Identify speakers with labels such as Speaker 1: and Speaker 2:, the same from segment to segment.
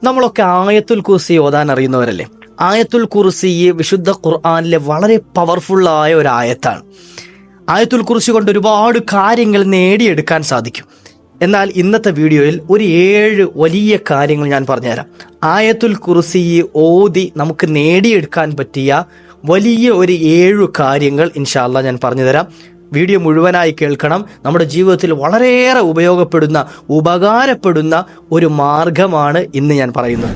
Speaker 1: നമ്മളൊക്കെ ആയത്തുൽ കുർസി ഓതാൻ അറിയുന്നവരല്ലേ? ആയത്തുൽ കുർസി വിശുദ്ധ ഖുർആനിലെ വളരെ പവർഫുള്ളായ ഒരു ആയത്താണ്. ആയത്തുൽ കുർസി കൊണ്ട് ഒരുപാട് കാര്യങ്ങൾ നേടിയെടുക്കാൻ സാധിക്കും. എന്നാൽ ഇന്നത്തെ വീഡിയോയിൽ ഒരു 7 വലിയ കാര്യങ്ങൾ ഞാൻ പറഞ്ഞുതരാം. ആയത്തുൽ കുർസി ഓതി നമുക്ക് നേടിയെടുക്കാൻ പറ്റിയ വലിയ ഒരു 7 കാര്യങ്ങൾ ഇൻഷാ അല്ലാഹ് ഞാൻ പറഞ്ഞുതരാം. വീഡിയോ മുഴുവനായി കേൾക്കണം. നമ്മുടെ ജീവിതത്തിൽ വളരെയേറെ ഉപകാരപ്പെടുന്ന ഒരു മാർഗമാണ് ഇന്ന് ഞാൻ പറയുന്നത്.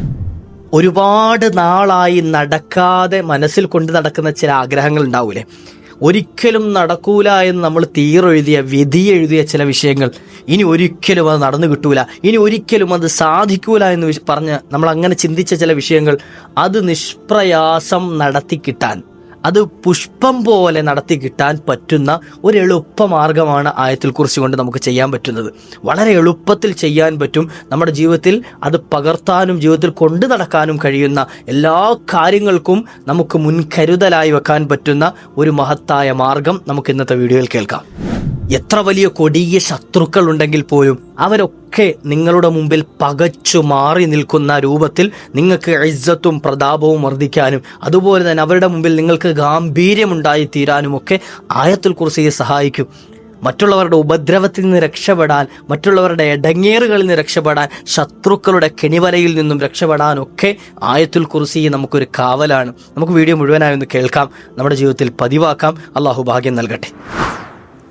Speaker 1: ഒരുപാട് നാളായി നടക്കാതെ മനസ്സിൽ കൊണ്ട് നടക്കുന്ന ചില ആഗ്രഹങ്ങൾ ഉണ്ടാവൂലേ? ഒരിക്കലും നടക്കൂല എന്ന് നമ്മൾ വിധി എഴുതിയ ചില വിഷയങ്ങൾ ഇനി ഒരിക്കലും അത് നടന്നു കിട്ടൂല, ഇനി ഒരിക്കലും അത് സാധിക്കൂല എന്ന് പറഞ്ഞ് നമ്മൾ അങ്ങനെ ചിന്തിച്ച ചില വിഷയങ്ങൾ അത് നിഷ്പ്രയാസം നടത്തി കിട്ടാൻ, അത് പുഷ്പം പോലെ നടത്തി കിട്ടാൻ പറ്റുന്ന ഒരു എളുപ്പമാർഗമാണ് ആയത്തുൽ കുർസി കൊണ്ട് നമുക്ക് ചെയ്യാൻ പറ്റുന്നത്. വളരെ എളുപ്പത്തിൽ ചെയ്യാൻ പറ്റും. നമ്മുടെ ജീവിതത്തിൽ അത് പകർത്താനും ജീവിതത്തിൽ കൊണ്ടു നടക്കാനും കഴിയുന്ന എല്ലാ കാര്യങ്ങൾക്കും നമുക്ക് മുൻകരുതലായി വെക്കാൻ പറ്റുന്ന ഒരു മഹത്തായ മാർഗം നമുക്ക് ഇന്നത്തെ വീഡിയോയിൽ കേൾക്കാം. എത്ര വലിയ കൊടിയ ശത്രുക്കൾ ഉണ്ടെങ്കിൽ പോലും അവരൊക്കെ നിങ്ങളുടെ മുമ്പിൽ പകച്ചു മാറി നിൽക്കുന്ന രൂപത്തിൽ നിങ്ങൾക്ക് ഇസ്സത്തും പ്രതാപവും വർദ്ധിക്കാനും അതുപോലെ തന്നെ അവരുടെ മുമ്പിൽ നിങ്ങൾക്ക് ഗാംഭീര്യമുണ്ടായി തീരാനുമൊക്കെ ആയത്തുൽ കുർസിയെ സഹായിക്കും. മറ്റുള്ളവരുടെ ഉപദ്രവത്തിൽ നിന്ന് രക്ഷപ്പെടാൻ, മറ്റുള്ളവരുടെ ഇടങ്ങേറുകളിൽ നിന്ന് രക്ഷപ്പെടാൻ, ശത്രുക്കളുടെ കെണിവലയിൽ നിന്നും രക്ഷപ്പെടാനൊക്കെ ആയത്തുൽ കുർസി നമുക്കൊരു കാവലാണ്. നമുക്ക് വീഡിയോ മുഴുവനായി ഒന്ന് കേൾക്കാം, നമ്മുടെ ജീവിതത്തിൽ പതിവാക്കാം. അള്ളാഹു ഭാഗ്യം നൽകട്ടെ.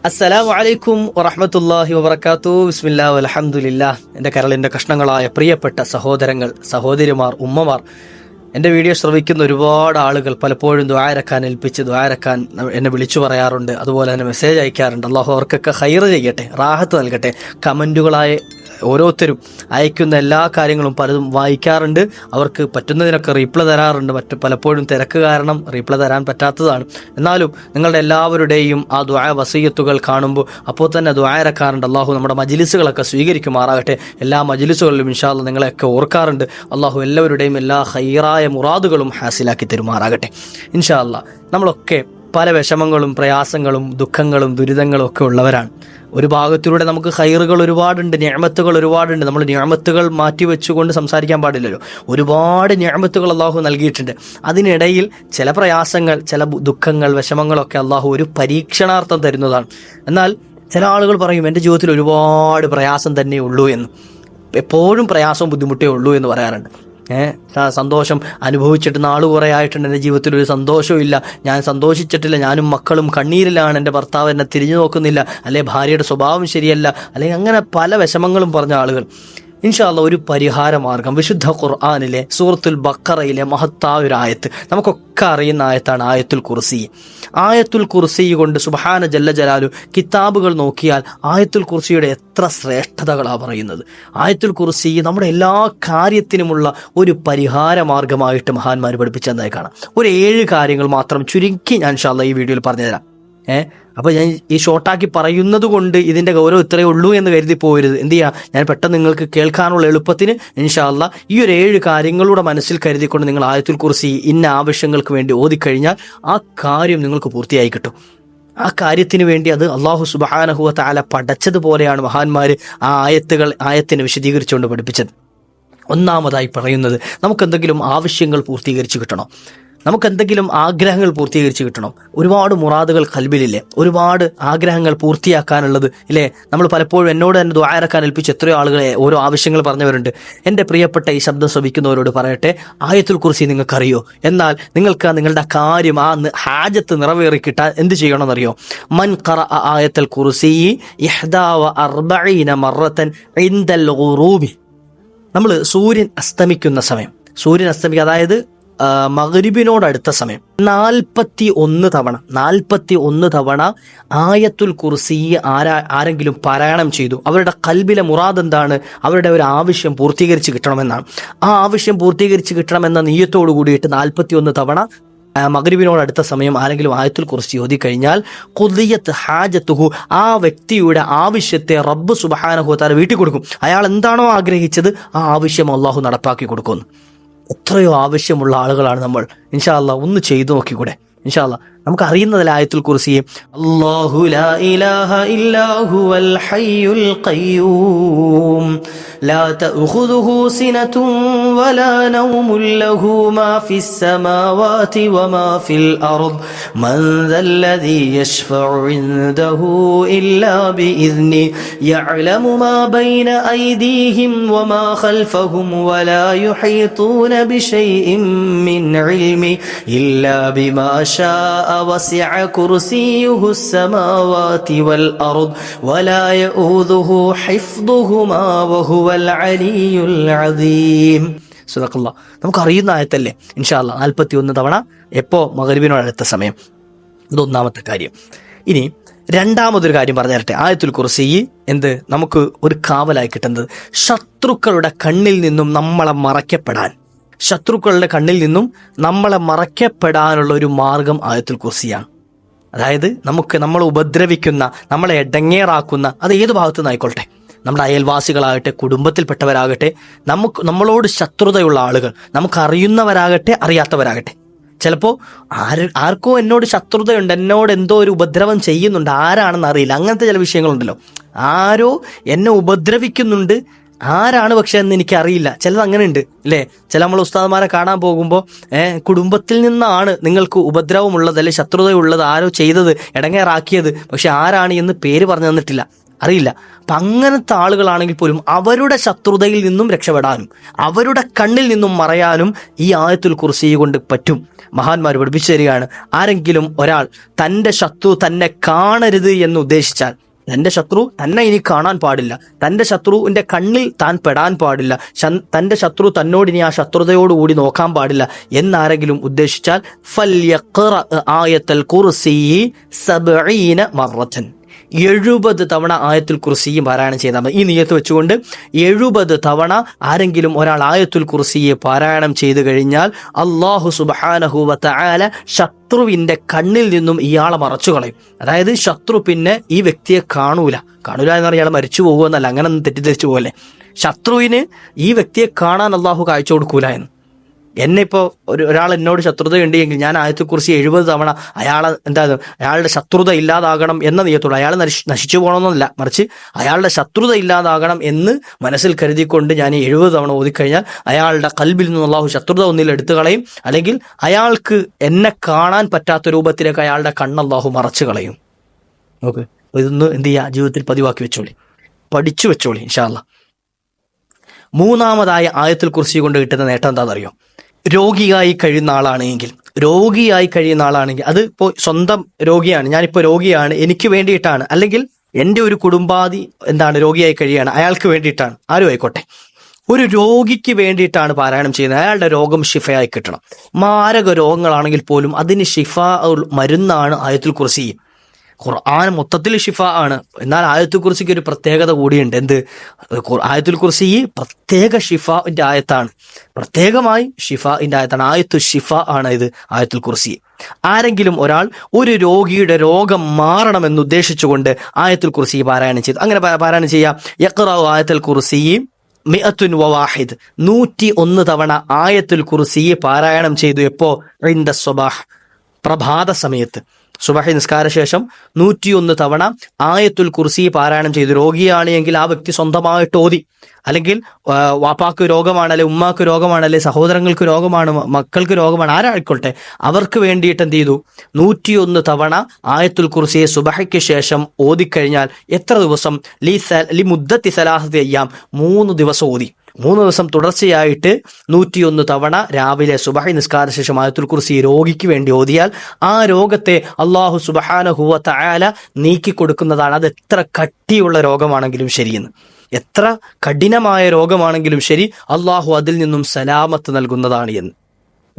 Speaker 1: അസ്സലാമു അലൈക്കും വറഹ്മത്തുള്ളാഹി വബറകാതുഹു. ബിസ്മില്ലാഹി വൽഹംദുലില്ലാഹ്. എൻ്റെ കരളിൻ്റെ കഷ്ണങ്ങളായ പ്രിയപ്പെട്ട സഹോദരങ്ങൾ, സഹോദരിമാർ, ഉമ്മമാർ, എൻ്റെ വീഡിയോ ശ്രവിക്കുന്ന ഒരുപാട് ആളുകൾ പലപ്പോഴും ദുആ ഇരക്കാൻ എന്നെ വിളിച്ചു പറയാറുണ്ട്, അതുപോലെ തന്നെ മെസ്സേജ് അയക്കാറുണ്ട്. അള്ളാഹു അവർക്കൊക്കെ ഖൈർ ചെയ്യട്ടെ, റാഹത്ത് നൽകട്ടെ. കമൻറ്റുകളായി ഓരോരുത്തരും അയക്കുന്ന എല്ലാ കാര്യങ്ങളും പലതും വായിക്കാറുണ്ട്. അവർക്ക് പറ്റുന്നതിനൊക്കെ റീപ്ലൈ തരാറുണ്ട്. പലപ്പോഴും തിരക്ക് കാരണം റീപ്ലൈ തരാൻ പറ്റാത്തതാണ്. എന്നാലും നിങ്ങളുടെ എല്ലാവരുടെയും ആ ദുആ വസിയ്യത്തുകൾ കാണുമ്പോൾ അപ്പോൾ തന്നെ ദുആ ഇറക്കാറുണ്ട്. അള്ളാഹു നമ്മുടെ മജ്ലിസുകളൊക്കെ സ്വീകരിക്കുമാറാകട്ടെ. എല്ലാ മജ്ലിസുകളിലും ഇൻഷാ അല്ലാഹ് നിങ്ങളെയൊക്കെ ഓർക്കാറുണ്ട്. അള്ളാഹു എല്ലാവരുടെയും എല്ലാ ഖൈറായ മുറാദുകളും ഹാസിലാക്കി തരുമാറാകട്ടെ ഇൻഷാ അല്ലാഹ്. നമ്മളൊക്കെ പല വിഷമങ്ങളും പ്രയാസങ്ങളും ദുഃഖങ്ങളും ദുരിതങ്ങളും ഒക്കെ ഉള്ളവരാണ്. ഒരു ഭാഗത്തിലൂടെ നമുക്ക് ഖൈറുകൾ ഒരുപാടുണ്ട്, നിഅമത്തുകൾ ഒരുപാടുണ്ട്. നമ്മൾ നിഅമത്തുകൾ മാറ്റി വെച്ചുകൊണ്ട് സംസാരിക്കാൻ പാടില്ലല്ലോ. ഒരുപാട് നിഅമത്തുകൾ അള്ളാഹു നൽകിയിട്ടുണ്ട്. അതിനിടയിൽ ചില പ്രയാസങ്ങൾ, ചില ദുഃഖങ്ങൾ, വിഷമങ്ങളൊക്കെ അള്ളാഹു ഒരു പരീക്ഷണാർത്ഥം തരുന്നതാണ്. എന്നാൽ ചില ആളുകൾ പറയും എൻ്റെ ജീവിതത്തിൽ ഒരുപാട് പ്രയാസം തന്നെ ഉള്ളൂ എന്ന്. എപ്പോഴും പ്രയാസവും ബുദ്ധിമുട്ടേ ഉള്ളൂ എന്ന് പറയാറുണ്ട്. സന്തോഷം അനുഭവിച്ചിട്ട് നാള് കുറേ ആയിട്ടുണ്ട്, എൻ്റെ ജീവിതത്തിൽ ഒരു സന്തോഷവും ഇല്ല, ഞാൻ സന്തോഷിച്ചിട്ടില്ല, ഞാനും മക്കളും കണ്ണീരിലാണ്, എൻ്റെ ഭർത്താവ് എന്നെ തിരിഞ്ഞു നോക്കുന്നില്ല, അല്ലെ ഭാര്യയുടെ സ്വഭാവം ശരിയല്ല, അല്ലെങ്കിൽ അങ്ങനെ പല വിഷമങ്ങളും പറഞ്ഞ ആളുകൾ. ഇൻഷാ അല്ലാഹ് ഒരു പരിഹാര മാർഗം വിശുദ്ധ ഖുർആനിലെ സൂറത്തുൽ ബഖറയിലെ മഹത്തായ ഒരു ആയത്ത്, നമുക്കൊക്കെ അറിയുന്ന ആയത്താണ് ആയത്തുൽ കുർസി. ആയത്തുൽ കുർസി കൊണ്ട് സുബ്ഹാന ജല്ല ജലാലു കിതാബുകൾ നോക്കിയാൽ ആയത്തുൽ കുർസിയുടെ എത്ര ശ്രേഷ്ഠതകളാണ് പറയുന്നത്. ആയത്തുൽ കുർസി നമ്മുടെ എല്ലാ കാര്യത്തിനുമുള്ള ഒരു പരിഹാര മാർഗമായിട്ട് മഹാന്മാർ പഠിപ്പിച്ചതായി കാണാം. ഒരു 7 കാര്യങ്ങൾ മാത്രം ചുരുക്കി ഞാൻ ഇൻഷാ അല്ലാഹ് ഈ വീഡിയോയിൽ പറഞ്ഞുതരാം. അപ്പോൾ ഞാൻ ഈ ഷോർട്ടാക്കി പറയുന്നത് കൊണ്ട് ഇതിൻ്റെ ഗൗരവം ഇത്രയേ ഉള്ളൂ എന്ന് കരുതി പോകരുത്. എന്ത് ചെയ്യുക, ഞാൻ പെട്ടെന്ന് നിങ്ങൾക്ക് കേൾക്കാനുള്ള എളുപ്പത്തിന് ഇൻഷാ അല്ലാഹ് ഈ ഒരു 7 കാര്യങ്ങളുടെ മനസ്സിൽ കരുതിക്കൊണ്ട് നിങ്ങൾ ആയത്തുൽ കുർസി ഇന്ന ആവശ്യങ്ങൾക്ക് വേണ്ടി ഓതിക്കഴിഞ്ഞാൽ ആ കാര്യം നിങ്ങൾക്ക് പൂർത്തിയായി കിട്ടും. ആ കാര്യത്തിന് വേണ്ടി അത് അല്ലാഹു സുബ്ഹാനഹു വ തആല പടച്ചതുപോലെയാണ് മഹാന്മാർ ആ ആയത്തിനെ വിശദീകരിച്ചുകൊണ്ട് പഠിപ്പിച്ചത്. ഒന്നാമതായി പറയുന്നത്, നമുക്കെന്തെങ്കിലും ആവശ്യങ്ങൾ പൂർത്തീകരിച്ച് കിട്ടണം, നമുക്കെന്തെങ്കിലും ആഗ്രഹങ്ങൾ പൂർത്തീകരിച്ച് കിട്ടണം. ഒരുപാട് മുറാദുകൾ ഖൽബിലില്ലേ, ഒരുപാട് ആഗ്രഹങ്ങൾ പൂർത്തിയാക്കാനുള്ളത് ഇല്ലേ? നമ്മൾ പലപ്പോഴും എന്നോട് തന്നെ ദുആ ഇറക്കാൻ ഏൽപ്പിച്ച് എത്രയോ ആളുകളെ ഓരോ ആവശ്യങ്ങൾ പറഞ്ഞവരുണ്ട്. എൻ്റെ പ്രിയപ്പെട്ട ഈ ശബ്ദം ശ്രവിക്കുന്നവരോട് പറയട്ടെ, ആയത്തുൽ കുർസി നിങ്ങൾക്കറിയോ? എന്നാൽ നിങ്ങൾക്ക് നിങ്ങളുടെ കാര്യം, ആ ഹാജത്ത് നിറവേറി കിട്ടാൻ എന്ത് ചെയ്യണമെന്നറിയോ? മൻ ഖറഅ ആയത്തുൽ കുർസി 41 മറത്തൻ ഇൻദൽ ഗുറൂബി. നമ്മൾ സൂര്യൻ അസ്തമിക്കുന്ന സമയം, അതായത് മഗ്രിബിനോടടുത്ത സമയം 41 തവണ ആയത്തുൽ കുർസി ആരെങ്കിലും പാരായണം ചെയ്തു, അവരുടെ ഖൽബിലെ മുറാദ് എന്താണ്? അവരുടെ ഒരു ആവശ്യം പൂർത്തീകരിച്ച് കിട്ടണമെന്നാണ്. ആ ആവശ്യം പൂർത്തീകരിച്ച് കിട്ടണമെന്ന നിയ്യത്തോടു കൂടിയിട്ട് 41 തവണ മഗ്രിബിനോടടുത്ത സമയം ആരെങ്കിലും ആയത്തുൽ കുർസി ഓതി കഴിഞ്ഞാൽ ഖുദിയത്ത് ഹാജത്തുഹു, ആ വ്യക്തിയുടെ ആവശ്യത്തെ റബ്ബ് സുബ്ഹാനഹു വ തആല വീട്ടി കൊടുക്കും. അയാൾ എന്താണോ ആഗ്രഹിച്ചത് ആ ആവശ്യം അള്ളാഹു നടപ്പാക്കി കൊടുക്കുന്നു. എത്രയോ ആവശ്യമുള്ള ആളുകളാണ് നമ്മൾ. ഇൻഷാ അല്ലാഹ് ഒന്ന് ചെയ്തു നോക്കിക്കൂടെ? ഇൻഷാ അല്ലാഹ് നമുക്ക് അറിയുന്നതല്ല ആയത്തുൽ കുർസി. അല്ലാഹു ലാ ഇലാഹ ഇല്ലാ ഹുവൽ ഹയ്യുൽ ഖയ്യൂം ലാ തഅഖുദുഹു സിനതുൻ ولا نوم له ما في السماوات وما في الأرض من ذا الذي يشفع عنده إلا بإذنه يعلم ما بين أيديهم وما خلفهم ولا يحيطون بشيء من علمه إلا بما شاء وسع كرسيه السماوات والأرض ولا يؤوده حفظهما وهو العلي العظيم. സുബ്ഹാനല്ലാ. നമുക്കറിയുന്ന ആയത്തല്ലേ ഇൻഷാ അല്ലാഹ് 41 തവണ എപ്പോ മഗ്‌രിബിനോട് അടുത്ത സമയം. ഇതൊന്നാമത്തെ കാര്യം. ഇനി രണ്ടാമതൊരു കാര്യം പറഞ്ഞു തരട്ടെ. ആയത്തുൽ കുർസി എന്ത് നമുക്ക് ഒരു കാവലായി കിട്ടുന്നത് ശത്രുക്കളുടെ കണ്ണിൽ നിന്നും നമ്മളെ മറയ്ക്കപ്പെടാൻ, ശത്രുക്കളുടെ കണ്ണിൽ നിന്നും നമ്മളെ മറയ്ക്കപ്പെടാനുള്ള ഒരു മാർഗം ആയത്തുൽ കുർസിയാണ്. അതായത് നമ്മളെ ഉപദ്രവിക്കുന്ന, നമ്മളെ എടങ്ങേറാക്കുന്ന, അത് ഏത് ഭാഗത്തു നിന്നായിക്കൊള്ളട്ടെ, നമ്മുടെ അയൽവാസികളാകട്ടെ, കുടുംബത്തിൽപ്പെട്ടവരാകട്ടെ, നമ്മളോട് ശത്രുതയുള്ള ആളുകൾ, നമുക്കറിയുന്നവരാകട്ടെ അറിയാത്തവരാകട്ടെ, ചിലപ്പോൾ ആർക്കോ എന്നോട് ശത്രുതയുണ്ട്, എന്നോട് എന്തോ ഒരു ഉപദ്രവം ചെയ്യുന്നുണ്ട്, ആരാണെന്ന് അറിയില്ല, അങ്ങനത്തെ ചില വിഷയങ്ങളുണ്ടല്ലോ. ആരോ എന്നെ ഉപദ്രവിക്കുന്നുണ്ട്, ആരാണ് പക്ഷെ എന്ന് എനിക്കറിയില്ല. ചിലത് അങ്ങനെ ഉണ്ട് അല്ലേ? ചില നമ്മൾ ഉസ്താദന്മാരെ കാണാൻ പോകുമ്പോൾ കുടുംബത്തിൽ നിന്നാണ് നിങ്ങൾക്ക് ഉപദ്രവമുള്ളത് അല്ലെ ശത്രുതയുള്ളത്, ആരോ ചെയ്തത്, ഇടങ്ങേറാക്കിയത്, പക്ഷെ ആരാണ് എന്ന് പേര് പറഞ്ഞു തന്നിട്ടില്ല, അറിയില്ല. അപ്പം അങ്ങനത്തെ ആളുകളാണെങ്കിൽ പോലും അവരുടെ ശത്രുതയിൽ നിന്നും രക്ഷപ്പെടാനും അവരുടെ കണ്ണിൽ നിന്നും മറയാനും ഈ ആയത്തുൽ കുർസി കൊണ്ട് പറ്റും. മഹാന്മാർ പഠിപ്പിച്ചു തരികയാണ്, ആരെങ്കിലും ഒരാൾ തൻ്റെ ശത്രു തന്നെ കാണരുത് എന്ന് ഉദ്ദേശിച്ചാൽ, തൻ്റെ ശത്രു തന്നെ ഇനി കാണാൻ പാടില്ല, തൻ്റെ ശത്രുവിൻ്റെ കണ്ണിൽ താൻ പെടാൻ പാടില്ല, തൻ്റെ ശത്രു തന്നോട് ഇനി ആ ശത്രുതയോടുകൂടി നോക്കാൻ പാടില്ല എന്നാരെങ്കിലും ഉദ്ദേശിച്ചാൽ ഫൽയഖ്റ ആയത്തുൽ കുർസി 70 മറത്തൻ, 70 തവണ ആയത്തുൽ കുർസിയെ പാരായണം ചെയ്താൽ മതി. ഈ നിയ്യത്ത് വെച്ചുകൊണ്ട് 70 തവണ ആരെങ്കിലും ഒരാൾ ആയത്തുൽ കുർസിയെ പാരായണം ചെയ്തു കഴിഞ്ഞാൽ അല്ലാഹു സുബ്ഹാനഹു വ തആല ശത്രുവിന്റെ കണ്ണിൽ നിന്നും ഇയാളെ മറച്ചു കളയും. അതായത് ശത്രു പിന്നെ ഈ വ്യക്തിയെ കാണൂല എന്ന് ഇയാൾ മരിച്ചു പോകുമെന്നല്ല, അങ്ങനെ ഒന്നും തെറ്റിദ്ധരിച്ചു പോകല്ലേ. ശത്രുവിന് ഈ വ്യക്തിയെ കാണാൻ അല്ലാഹു കാഴ്ച കൊടുക്കൂല എന്ന്. എന്നെ ഇപ്പോൾ ഒരാൾ എന്നോട് ശത്രുതയുണ്ട് എങ്കിൽ ഞാൻ ആയത്തുൽ കുർസി 70 തവണ അയാളുടെ ശത്രുത ഇല്ലാതാകണം എന്ന നിയത്തോടെ, അയാൾ നശിച്ചു പോകണമെന്നല്ല, മറിച്ച് അയാളുടെ ശത്രുത ഇല്ലാതാകണം എന്ന് മനസ്സിൽ കരുതിക്കൊണ്ട് ഞാൻ 70 തവണ ഓതിക്കഴിഞ്ഞാൽ അയാളുടെ കൽബിൽ നിന്ന് അല്ലാഹു ശത്രുത ഒന്നിൽ എടുത്തു കളയും, അല്ലെങ്കിൽ അയാൾക്ക് എന്നെ കാണാൻ പറ്റാത്ത രൂപത്തിലേക്ക് അയാളുടെ കണ്ണ് അല്ലാഹു മറച്ചു കളയും. ഓക്കെ, ഇതൊന്ന് എന്ത് ചെയ്യുക, ജീവിതത്തിൽ പതിവാക്കി വെച്ചോളി, പഠിച്ചു വെച്ചോളി ഇൻഷാ അല്ലാഹ്. മൂന്നാമതായ ആയത്തുൽ കുർസി കൊണ്ട് കിട്ടുന്ന നേട്ടം എന്താണെന്നറിയോ? രോഗിയായി കഴിയുന്ന ആളാണെങ്കിൽ അത് ഇപ്പോൾ സ്വന്തം രോഗിയാണ്, ഞാനിപ്പോൾ രോഗിയാണ്, എനിക്ക് വേണ്ടിയിട്ടാണ്, അല്ലെങ്കിൽ എൻ്റെ ഒരു കുടുംബാദി രോഗിയായി കഴിയുകയാണ്, അയാൾക്ക് വേണ്ടിയിട്ടാണ്, ആരും ആയിക്കോട്ടെ, ഒരു രോഗിക്ക് വേണ്ടിയിട്ടാണ് പാരായണം ചെയ്യുന്നത്. അയാളുടെ രോഗം ഷിഫയായി കിട്ടണം. മാരക രോഗങ്ങളാണെങ്കിൽ പോലും അതിന് ഷിഫ മരുന്നാണ് ആയത്തുൽ കുർസി. ഖുർആൻ മൊത്തത്തിൽ ഷിഫ ആണ്, എന്നാൽ ആയത്തുൽ കുർസിക്ക് ഒരു പ്രത്യേകത കൂടിയുണ്ട്. എന്ത്? ആയത്തുൽ കുർസി പ്രത്യേക ഷിഫാന്റെ ആയത്താണ്, പ്രത്യേകമായി ഷിഫാന്റെ ആയത്താണ്, ആയത്തു ഷിഫ ആണ് ഇത് ആയത്തുൽ കുർസി. ആരെങ്കിലും ഒരാൾ ഒരു രോഗിയുടെ രോഗം മാറണമെന്ന് ഉദ്ദേശിച്ചുകൊണ്ട് ആയത്തുൽ കുർസി പാരായണം ചെയ്തു, അങ്ങനെ പാരായണം ചെയ്യാം. യഖ്റഉ ആയത്തുൽ കുർസി 101 തവണ ആയത്തുൽ കുർസി പാരായണം ചെയ്തു. എപ്പോ? ഇൻദ സ്വബാഹ്, പ്രഭാത സമയത്ത്, സുബഹി നിസ്കാര ശേഷം 101 തവണ ആയത്തുൽ കുർസി പാരായണം ചെയ്തു. രോഗിയാണ് എങ്കിൽ ആ വ്യക്തി സ്വന്തമായിട്ട് ഓതി, അല്ലെങ്കിൽ വാപ്പാക്ക് രോഗമാണ്, അല്ലെ ഉമ്മാക്ക് രോഗമാണ്, അല്ലെ സഹോദരങ്ങൾക്ക് രോഗമാണ്, മക്കൾക്ക് രോഗമാണ്, ആരായിക്കോട്ടെ, അവർക്ക് വേണ്ടിയിട്ട് എന്ത് ചെയ്തു? 101 തവണ ആയത്തുൽ കുർസിയെ സുബഹയ്ക്ക് ശേഷം ഓതിക്കഴിഞ്ഞാൽ എത്ര ദിവസം? ലി മുദ്ദത്തി സലാസത്തി അയ്യാം, 3 ദിവസം ഓതി. 3 ദിവസം തുടർച്ചയായിട്ട് 101 തവണ രാവിലെ സുബഹി നിസ്കാര ശേഷം ആയത്തുൽ കുർസി രോഗിക്ക് വേണ്ടി ഓതിയാൽ ആ രോഗത്തെ അല്ലാഹു സുബ്ഹാനഹു വ തആല നീക്കി കൊടുക്കുന്നതാണ്. അത് എത്ര കട്ടിയുള്ള രോഗമാണെങ്കിലും ശരിയെന്ന്, എത്ര കഠിനമായ രോഗമാണെങ്കിലും ശരി, അല്ലാഹു അതിൽ നിന്നും സലാമത്ത് നൽകുന്നതാണ് എന്ന്.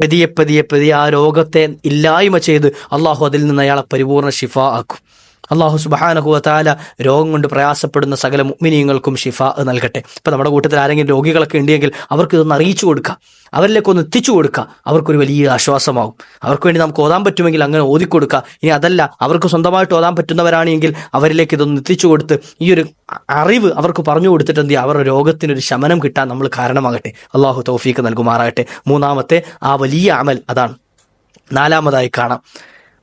Speaker 1: പതിയെ ആ രോഗത്തെ ഇല്ലായ്മ ചെയ്ത് അല്ലാഹു അതിൽ നിന്ന് അയാളെ പരിപൂർണ ഷിഫ ആക്കും. അല്ലാഹു സുബ്ഹാനഹു വ തആല രോഗം കൊണ്ട് പ്രയാസപ്പെടുന്ന സകല മുഅ്മിനീങ്ങൾക്കും ഷിഫ നൽകട്ടെ. ഇപ്പം നമ്മുടെ കൂട്ടത്തിൽ ആരെങ്കിലും രോഗികളൊക്കെ ഉണ്ടെങ്കിൽ അവർക്ക് ഇതൊന്ന് അറിയിച്ചു കൊടുക്കുക, അവരിലേക്കൊന്ന് എത്തിച്ചു കൊടുക്കുക, അവർക്കൊരു വലിയ ആശ്വാസമാകും. അവർക്ക് വേണ്ടി നമുക്ക് ഓതാൻ പറ്റുമെങ്കിൽ അങ്ങനെ ഓതിക്കൊടുക്കുക. ഇനി അതല്ല, അവർക്ക് സ്വന്തമായിട്ട് ഓതാൻ പറ്റുന്നവരാണെങ്കിൽ അവരിലേക്ക് ഇതൊന്ന് എത്തിച്ചു കൊടുത്ത് ഈ ഒരു അറിവ് അവർക്ക് പറഞ്ഞു കൊടുത്തിട്ട് എന്ത് ചെയ്യുക, അവരുടെ രോഗത്തിനൊരു ശമനം കിട്ടാൻ നമ്മൾ കാരണമാകട്ടെ. അല്ലാഹു തൗഫീഖ് നൽകുമാറാകട്ടെ. മൂന്നാമത്തെ ആ വലിയ അമൽ അതാണ്. നാലാമതായി കാണാം,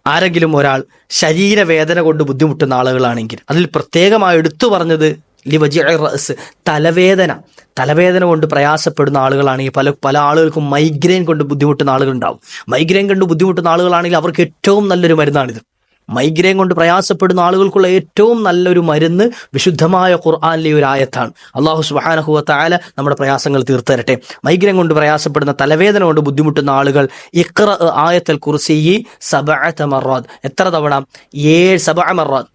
Speaker 1: ആരെങ്കിലും ഒരാൾ ശരീരവേദന കൊണ്ട് ബുദ്ധിമുട്ടുന്ന ആളുകളാണെങ്കിൽ അതിൽ പ്രത്യേകമായി എടുത്തു പറഞ്ഞത് ലിവജിഇ റഅസ്, തലവേദന കൊണ്ട് പ്രയാസപ്പെടുന്ന ആളുകളാണെങ്കിൽ പല ആളുകൾക്കും മൈഗ്രെയിൻ കൊണ്ട് ബുദ്ധിമുട്ടുന്ന ആളുകളുണ്ടാവും. മൈഗ്രെയിൻ കൊണ്ട് ബുദ്ധിമുട്ടുന്ന ആളുകളാണെങ്കിൽ അവർക്ക് ഏറ്റവും നല്ലൊരു മരുന്നാണിത്. മൈഗ്രെയിൻ കൊണ്ട് പ്രയാസപ്പെടുന്ന ആളുകൾക്കുള്ള ഏറ്റവും നല്ലൊരു മരുന്ന് വിശുദ്ധമായ ഖുർആനിലെ ഒരു ആയത്താണ്. അല്ലാഹു സുബ്ഹാനഹു വ തആല നമ്മുടെ പ്രയാസങ്ങൾ തീർത്തു തരട്ടെ. മൈഗ്രെയിൻ കൊണ്ട് പ്രയാസപ്പെടുന്ന, തലവേദന കൊണ്ട് ബുദ്ധിമുട്ടുന്ന ആളുകൾ ഇഖ്റ ആയത്തുൽ കുർസി 7 മററാത്ത്, എത്ര തവണ? 7 മററാത്ത്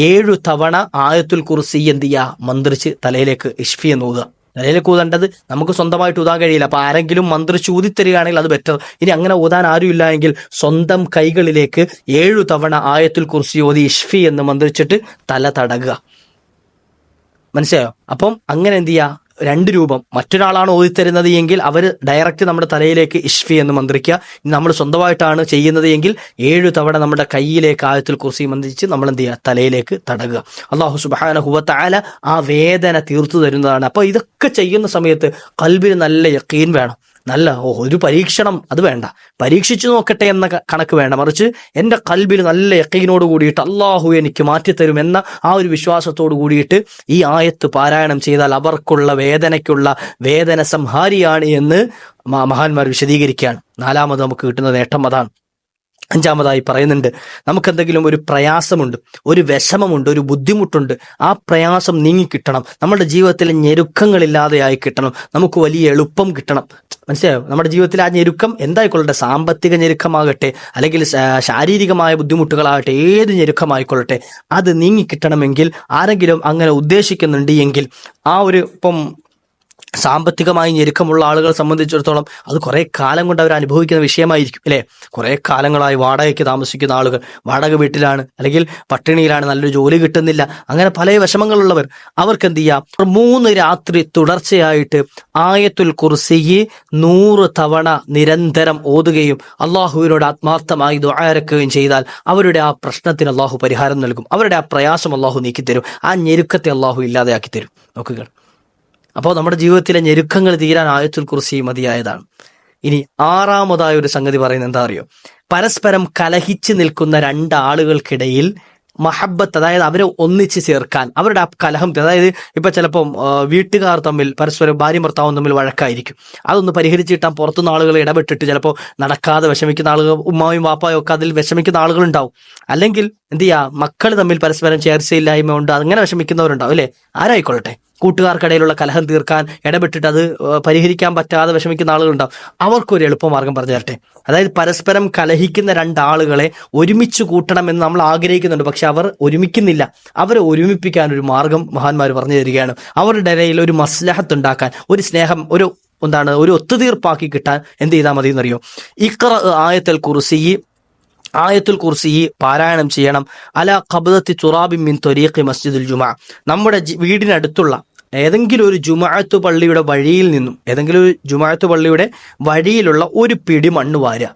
Speaker 1: 7 തവണ ആയത്തുൽ കുർസി എന്ത് ചെയ്യുക? മന്ത്രിച്ച് തലയിലേക്ക് ഇഷ്ഫി എന്ന് ഊതുക. തലയിലേക്ക് ഊതേണ്ടത് നമുക്ക് സ്വന്തമായിട്ട് ഊതാൻ കഴിയില്ല. അപ്പൊ ആരെങ്കിലും മന്ത്രിച്ച് ഊതിത്തരികയാണെങ്കിൽ അത് ബെറ്റർ. ഇനി അങ്ങനെ ഊതാൻ ആരും ഇല്ല എങ്കിൽ സ്വന്തം കൈകളിലേക്ക് 7 തവണ ആയത്തുൽ കുർസി ഓതി ഇഷ്ഫി എന്ന് മന്ത്രിച്ചിട്ട് തല തടകുക. മനസ്സിലായോ? അപ്പം അങ്ങനെ എന്ത് ചെയ്യുക? 2 രൂപം. മറ്റൊരാളാണ് ഓതിത്തരുന്നത് എങ്കിൽ അവർ ഡയറക്റ്റ് നമ്മുടെ തലയിലേക്ക് ഇഷ്ഫി എന്ന് മന്ത്രിക്കുക. നമ്മൾ സ്വന്തമായിട്ടാണ് ചെയ്യുന്നത് എങ്കിൽ 7 തവണ നമ്മുടെ കയ്യിലേക്ക് ആയത്തുൽ കുർസി മന്ത്രിച്ച് നമ്മൾ എന്ത് ചെയ്യുക? തലയിലേക്ക് തടകുക. അല്ലാഹു സുബ്ഹാനഹു വ തആല ആ വേദന തീർത്തു തരുന്നതാണ്. അപ്പോൾ ഇതൊക്കെ ചെയ്യുന്ന സമയത്ത് ഖൽബിന് നല്ല യഖീൻ വേണം. ഒരു പരീക്ഷണം അത് വേണ്ട, പരീക്ഷിച്ചു നോക്കട്ടെ എന്ന കണക്ക് വേണ്ട. മറിച്ച് എൻ്റെ ഖൽബിൽ നല്ല യഖീനോട് കൂടിയിട്ട് അള്ളാഹു എനിക്ക് മാറ്റിത്തരും എന്ന ആ ഒരു വിശ്വാസത്തോട് കൂടിയിട്ട് ഈ ആയത്ത് പാരായണം ചെയ്താൽ അവർക്കുള്ള വേദനയ്ക്കുള്ള വേദന സംഹാരിയാണ് എന്ന് മഹാന്മാർ വിശദീകരിക്കുകയാണ്. 4ാമത് നമുക്ക് കിട്ടുന്ന നേട്ടം അതാണ്. 5ാമതായി പറയുന്നുണ്ട്, നമുക്കെന്തെങ്കിലും ഒരു പ്രയാസമുണ്ട്, ഒരു വിഷമമുണ്ട്, ഒരു ബുദ്ധിമുട്ടുണ്ട്, ആ പ്രയാസം നീങ്ങിക്കിട്ടണം, നമ്മുടെ ജീവിതത്തിലെ ഞെരുക്കങ്ങളില്ലാതെയായി കിട്ടണം, നമുക്ക് വലിയ എളുപ്പം കിട്ടണം. മനസ്സിലായോ? നമ്മുടെ ജീവിതത്തിൽ ആ ഞെരുക്കം എന്തായിക്കൊള്ളട്ടെ, സാമ്പത്തിക ഞെരുക്കമാകട്ടെ അല്ലെങ്കിൽ ശാരീരികമായ ബുദ്ധിമുട്ടുകളാകട്ടെ, ഏത് ഞെരുക്കമായിക്കൊള്ളട്ടെ, അത് നീങ്ങിക്കിട്ടണമെങ്കിൽ ആരെങ്കിലും അങ്ങനെ ഉദ്ദേശിക്കുന്നുണ്ട് എങ്കിൽ ആ ഒരു സാമ്പത്തികമായി ഞെരുക്കമുള്ള ആളുകളെ സംബന്ധിച്ചിടത്തോളം അത് കുറെ കാലം കൊണ്ട് അവർ അനുഭവിക്കുന്ന വിഷയമായിരിക്കും അല്ലെ. കുറെ കാലങ്ങളായി വാടകയ്ക്ക് താമസിക്കുന്ന ആളുകൾ, വാടക വീട്ടിലാണ് അല്ലെങ്കിൽ പട്ടിണിയിലാണ്, നല്ലൊരു ജോലി കിട്ടുന്നില്ല, അങ്ങനെ പല വിഷമങ്ങളുള്ളവർ, അവർക്ക് എന്ത് ചെയ്യാം? 3 രാത്രി തുടർച്ചയായിട്ട് ആയത്തുൽ കുർസി 100 തവണ നിരന്തരം ഓതുകയും അള്ളാഹുവിനോട് ആത്മാർത്ഥമായി ദുആ ഇറക്കുകയും ചെയ്താൽ അവരുടെ ആ പ്രശ്നത്തിന് അള്ളാഹു പരിഹാരം നൽകും. അവരുടെ ആ പ്രയാസം അള്ളാഹു നീക്കിത്തരും. ആ ഞെരുക്കത്തെ അള്ളാഹു ഇല്ലാതെയാക്കി തരും. നോക്കുക. അപ്പോൾ നമ്മുടെ ജീവിതത്തിലെ ഞെരുക്കങ്ങൾ തീരാൻ ആയത്തുൽ കുർസി മതിയായതാണ്. ഇനി 6ാമതായ ഒരു സംഗതി പറയുന്നത് എന്താ അറിയോ? പരസ്പരം കലഹിച്ച് നിൽക്കുന്ന 2 ആളുകൾക്കിടയിൽ മഹബത്ത്, അതായത് അവരെ ഒന്നിച്ച് ചേർക്കാൻ, അവരുടെ ആ കലഹം, അതായത് ഇപ്പൊ ചിലപ്പോൾ വീട്ടുകാർ തമ്മിൽ പരസ്പരം ഭാര്യ ഭർത്താവും തമ്മിൽ വഴക്കായിരിക്കും, അതൊന്ന് പരിഹരിച്ച് കിട്ടാൻ പുറത്തുനിന്ന് ആളുകൾ ഇടപെട്ടിട്ട് ചിലപ്പോൾ നടക്കാതെ വിഷമിക്കുന്ന ആളുകൾ, ഉമ്മായും വാപ്പായും ഒക്കെ അതിൽ വിഷമിക്കുന്ന ആളുകളുണ്ടാവും. അല്ലെങ്കിൽ എന്ത് ചെയ്യുക? മക്കൾ തമ്മിൽ പരസ്പരം ചേർച്ചയില്ലായ്മ ഉണ്ട്, അങ്ങനെ വിഷമിക്കുന്നവരുണ്ടാവും അല്ലെ. ആരായിക്കൊള്ളട്ടെ, കൂട്ടുകാർക്കിടയിലുള്ള കലഹം തീർക്കാൻ ഇടപെട്ടിട്ട് അത് പരിഹരിക്കാൻ പറ്റാതെ വിഷമിക്കുന്ന ആളുകളുണ്ടാവും. അവർക്കൊരു എളുപ്പമാർഗം പറഞ്ഞു തരട്ടെ. അതായത് പരസ്പരം കലഹിക്കുന്ന 2 ആളുകളെ ഒരുമിച്ച് കൂട്ടണമെന്ന് നമ്മൾ ആഗ്രഹിക്കുന്നുണ്ട്, പക്ഷെ അവർ ഒരുമിക്കുന്നില്ല. അവരെ ഒരുമിപ്പിക്കാൻ ഒരു മാർഗം മഹാന്മാർ പറഞ്ഞു തരികയാണ്. അവരുടെ ഇടയിൽ ഒരു മസ്ലഹത്ത് ഉണ്ടാക്കാൻ, ഒരു സ്നേഹം, ഒരു ഒത്തുതീർപ്പാക്കി കിട്ടാൻ എന്ത് ചെയ്താൽ മതി എന്നറിയോ? ഇഖ്റ ആയത്തുൽ കുർസി പാരായണം ചെയ്യണം. അല ഖബ്ദത്തി തുറാബിൻ മിൻ ത്വരീഖി മസ്ജിദുൽ ജുമുഅ, നമ്മുടെ വീടിനടുത്തുള്ള ഏതെങ്കിലും ഒരു ജുമുഅത്ത് പള്ളിയുടെ വഴിയിലുള്ള ഒരു പിടി മണ്ണ് വാരുക.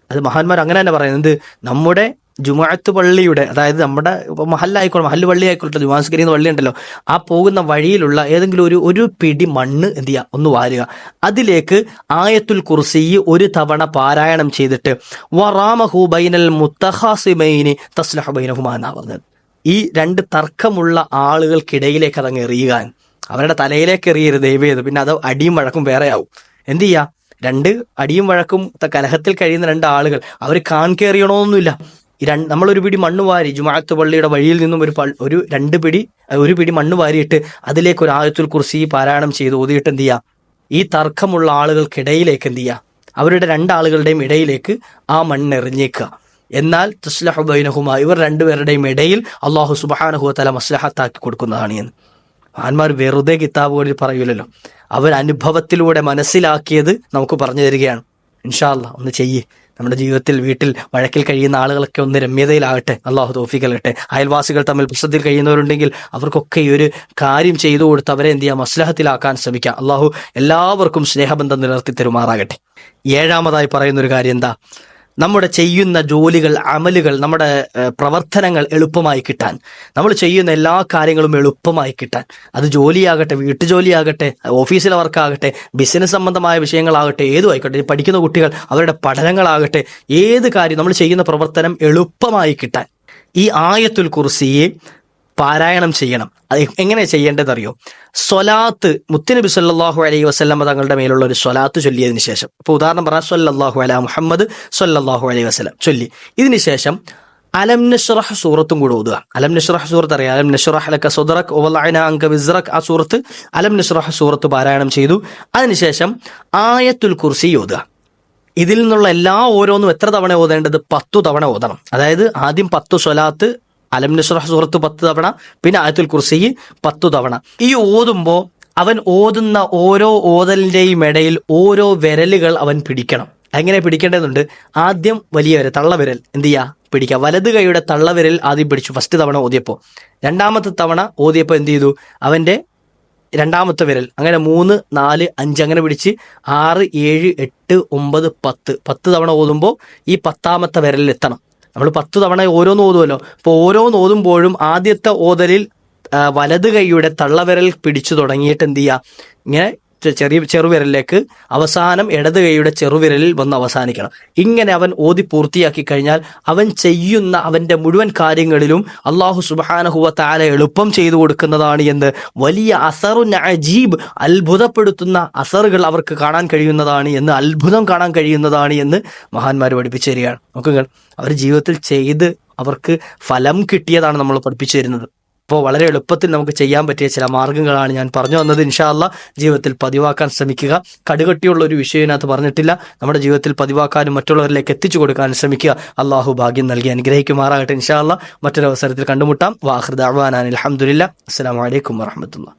Speaker 1: അത് മഹാന്മാർ അങ്ങനെ തന്നെ പറയുന്നത്. നമ്മുടെ ജുമുഅത്ത് പള്ളിയുടെ, അതായത് നമ്മുടെ മഹല്ല് പള്ളി ആയിക്കോട്ടെ, ജുമാസ്കരിക്കുന്ന പള്ളി ഉണ്ടല്ലോ, ആ പോകുന്ന വഴിയിലുള്ള ഏതെങ്കിലും ഒരു പിടി മണ്ണ് എന്ത് ചെയ്യുക? ഒന്ന് വാരുക. അതിലേക്ക് ആയത്തുൽ കുർസി 1 തവണ പാരായണം ചെയ്തിട്ട് വറാമഹു ബൈനൽ മുത്തഖാസിമൈനി തസ്ലഹു ബൈനഹുമാ എന്നാ പറഞ്ഞത്. ഈ 2 തർക്കമുള്ള ആളുകൾക്കിടയിലേക്ക് അതങ്ങ് എറിയുക. അവരുടെ തലയിലേക്ക് എറിയരുത് ദൈവം, പിന്നെ അത് അടിയും വഴക്കും വേറെ ആവും. എന്ത് ചെയ്യുക? 2 അടിയും വഴക്കും കലഹത്തിൽ കഴിയുന്ന 2 ആളുകൾ അവർ കാൺകേറിയണമൊന്നുമില്ല. നമ്മളൊരു പിടി മണ്ണ് വാരി ജുമുഅത്ത് പള്ളിയുടെ വഴിയിൽ നിന്നും ഒരു പിടി മണ്ണ് വാരിയിട്ട് അതിലേക്ക് ഒരു ആയത്തുൽ കുർസി പാരായണം ചെയ്ത് ഓതിയിട്ട് എന്ത് ചെയ്യുക? ഈ തർക്കമുള്ള ആളുകൾക്കിടയിലേക്ക് എന്ത് ചെയ്യുക? അവരുടെ 2 ആളുകളുടെയും ഇടയിലേക്ക് ആ മണ്ണ് എറിഞ്ഞേക്കുക. എന്നാൽ തസ്ലഹു ബൈനഹുമാ, ഇവർ 2 പേരുടെയും ഇടയിൽ അല്ലാഹു സുബ്ഹാനഹു വ തആല മസ്ലഹത്താക്കി കൊടുക്കുന്നതാണ് എന്ന്. മഹാന്മാർ വെറുതെ കിതാബുകളിൽ പറയൂലല്ലോ, അവർ അനുഭവത്തിലൂടെ മനസ്സിലാക്കിയത് നമുക്ക് പറഞ്ഞു തരികയാണ്. ഇൻഷാ അല്ലാഹ് ഒന്ന് ചെയ്യ്. നമ്മുടെ ജീവിതത്തിൽ വീട്ടിൽ വഴക്കിൽ കഴിയുന്ന ആളുകളൊക്കെ ഒന്ന് രമ്യതയിലാകട്ടെ, അള്ളാഹു തൗഫീഖ് നൽകട്ടെ. അയൽവാസികൾ തമ്മിൽ പ്രശ്നത്തിൽ കഴിയുന്നവരുണ്ടെങ്കിൽ അവർക്കൊക്കെ ഈ ഒരു കാര്യം ചെയ്തു കൊടുത്ത് അവരെ എന്ത് ചെയ്യുക? മസ്ലഹത്തിലാക്കാൻ ശ്രമിക്കാം. അള്ളാഹു എല്ലാവർക്കും സ്നേഹബന്ധം നിലനിർത്തി തരുമാറാകട്ടെ. 7ാമതായി പറയുന്നൊരു കാര്യം എന്താ? നമ്മുടെ ചെയ്യുന്ന ജോലികൾ, അമലുകൾ, നമ്മുടെ പ്രവർത്തനങ്ങൾ എളുപ്പമായി കിട്ടാൻ, നമ്മൾ ചെയ്യുന്ന എല്ലാ കാര്യങ്ങളും എളുപ്പമായി കിട്ടാൻ, അത് ജോലിയാകട്ടെ, വീട്ടുജോലിയാകട്ടെ, ഓഫീസിലെ വർക്കാകട്ടെ, ബിസിനസ് സംബന്ധമായ വിഷയങ്ങളാകട്ടെ, ഏതും ആയിക്കോട്ടെ, പഠിക്കുന്ന കുട്ടികൾ അവരുടെ പഠനങ്ങളാകട്ടെ, ഏത് കാര്യം നമ്മൾ ചെയ്യുന്ന പ്രവർത്തനം എളുപ്പമായി കിട്ടാൻ ഈ ആയത്തുൽ കുർസിയെ പാരായണം ചെയ്യണം. അത് എങ്ങനെ ചെയ്യേണ്ടതറിയോ? സ്വലാത്ത്, മുത്തുനബി സല്ലല്ലാഹു അലൈഹി വസല്ലം തങ്ങളുടെ മേലുള്ള ഒരു സ്വലാത്ത് ചൊല്ലിയതിനു ശേഷം, ഇപ്പോൾ ഉദാഹരണം പറഞ്ഞാൽ സല്ലല്ലാഹു അലാ മുഹമ്മദ് സല്ലല്ലാഹു അലൈഹി വസല്ലം ചൊല്ലി, ഇതിന് ശേഷം അലം നശ്റഹ് സൂറത്തും കൂടെ ഓതുക. അലം നശ്റഹ് സൂറത്ത് അറിയാം, അലം നശ്റഹ് ലക സദ്റക് വവളഅനാ അൻക വിസ്റക്, ആ സൂറത്ത് അലം നശ്റഹ് സൂറത്ത് പാരായണം ചെയ്തു. അതിനുശേഷം ആയത്തുൽ കുർസി ഓതുക. ഇതിൽ നിന്നുള്ള എല്ലാ ഓരോന്നും എത്ര തവണ ഓതേണ്ടത്? 10 തവണ ഓതണം. അതായത് ആദ്യം 10 സ്വലാത്ത്, അലം നശ്റഹ് സൂറത്ത് 10 തവണ, പിന്നെ ആയത്തുൽ കുർസി 10 തവണ. ഈ ഓതുമ്പോൾ അവൻ ഓതുന്ന ഓരോ ഓതലിന്റെയും ഇടയിൽ ഓരോ വിരലുകൾ അവൻ പിടിക്കണം. എങ്ങനെ പിടിക്കേണ്ടതുണ്ട്? ആദ്യം വലിയ വിരൽ, തള്ളവിരൽ എന്ത് ചെയ്യുക? പിടിക്കുക. വലത് കൈയുടെ തള്ളവിരൽ ആദ്യം പിടിച്ചു ഫസ്റ്റ് തവണ ഓതിയപ്പോൾ. രണ്ടാമത്തെ തവണ ഓതിയപ്പോൾ എന്ത് ചെയ്തു? അവന്റെ രണ്ടാമത്തെ വിരൽ, അങ്ങനെ 3, 4, 5 അങ്ങനെ പിടിച്ച് 6, 7, 8, 9, 10 തവണ ഓതുമ്പോൾ ഈ 10ാമത്തെ വിരലിൽ എത്തണം. നമ്മൾ 10 തവണ ഓരോന്ന് ഓതുമല്ലോ. അപ്പോൾ ഓരോന്ന് ഓതുമ്പോഴും ആദ്യത്തെ ഓതലിൽ വലത് കൈയുടെ തള്ളവിരൽ പിടിച്ചു തുടങ്ങിയിട്ട് എന്ത് ചെയ്യുക? ഇങ്ങനെ ചെറുവിരലിലേക്ക്, അവസാനം ഇടത് കൈയുടെ ചെറുവിരലിൽ വന്ന് അവസാനിക്കണം. ഇങ്ങനെ അവൻ ഓതി പൂർത്തിയാക്കി കഴിഞ്ഞാൽ അവൻ ചെയ്യുന്ന അവന്റെ മുഴുവൻ കാര്യങ്ങളിലും അല്ലാഹു സുബ്ഹാനഹു വ തആല എളുപ്പം ചെയ്തു കൊടുക്കുന്നതാണ് എന്ന് വലിയ അസറുൻ അജീബ്, അത്ഭുതപ്പെടുത്തുന്ന അസറുകൾ അവർക്ക് കാണാൻ കഴിയുന്നതാണ് എന്ന്, അത്ഭുതം കാണാൻ കഴിയുന്നതാണ് എന്ന് മഹാന്മാർ പഠിപ്പിച്ചു തരികയാണ്. നോക്കുക, അവർ ജീവിതത്തിൽ ചെയ്ത് അവർക്ക് ഫലം കിട്ടിയതാണ് നമ്മൾ പഠിപ്പിച്ചു തരുന്നത്. അപ്പോൾ വളരെ എളുപ്പത്തിൽ നമുക്ക് ചെയ്യാൻ പറ്റിയ ചില മാർഗ്ഗങ്ങളാണ് ഞാൻ പറഞ്ഞു വന്നത്. ഇൻഷാ അല്ലാ ജീവിതത്തിൽ പതിവാക്കാൻ ശ്രമിക്കുക. കടുകട്ടിയുള്ള ഒരു വിഷയം ഇതിനകത്ത് പറഞ്ഞിട്ടില്ല. നമ്മുടെ ജീവിതത്തിൽ പതിവാക്കാനും മറ്റുള്ളവരിലേക്ക് എത്തിച്ചു കൊടുക്കാനും ശ്രമിക്കുക. അള്ളാഹു ഭാഗ്യം നൽകി അനുഗ്രഹിക്കുമാറാകട്ടെ. ഇൻഷാ അല്ലാ മറ്റൊരു അവസരത്തിൽ കണ്ടുമുട്ടാം. വാഖിർ ദഅ്വാനാ അൽഹംദുലില്ലാഹ്. അസ്സലാമു അലൈക്കും വറഹ്മത്തുള്ളാഹി.